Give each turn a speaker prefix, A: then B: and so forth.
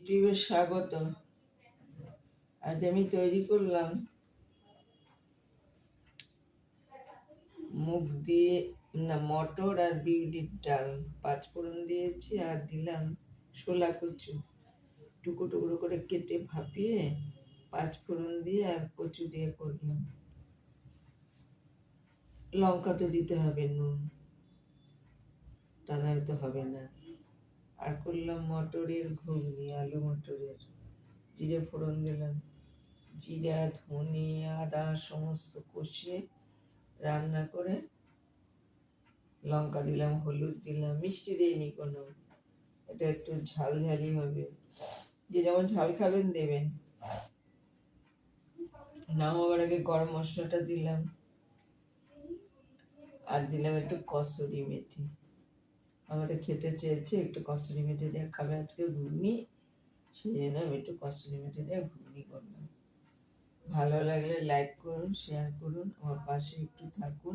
A: ইউটিউবে স্বাগত। আজ আমি তৈরি করলাম মুগ দিয়ে মটর আর বিউলির ডাল, পাঁচফোড়ন দিয়েছি আর দিলাম শোলা কচু, টুকরো টুকরো করে কেটে ভাপিয়ে পাঁচফোড়ন দিয়ে আর কচু দিয়ে করলাম। লঙ্কা তো দিতে হবে, নুন, তা নয়তো হবে না। আর করলাম মটরের ঘুগনি, আলু মটরের। জিরে ফোড়ন দিলাম, জিরা ধনে আদা সমস্ত কষিয়ে রান্না করে লঙ্কা দিলাম, হলুদ দিলাম, মিষ্টি দিইনি কোনো। এটা একটু ঝাল ঝালই হবে, যে যেমন ঝাল খাবেন দেবেন। নামাবার আগে গরম মশলাটা দিলাম আর দিলাম একটু কসুরি মেথি। আমাদের খেতে চেয়েছে একটু কসুরি মেথি দিয়ে খাবে আজকে ঘুগনি, সেই জন্য আমি একটু কসুরি মেথি দিয়ে ঘুগনি করলাম। ভালো লাগলে লাইক করুন, শেয়ার করুন, আমার পাশে একটু থাকুন।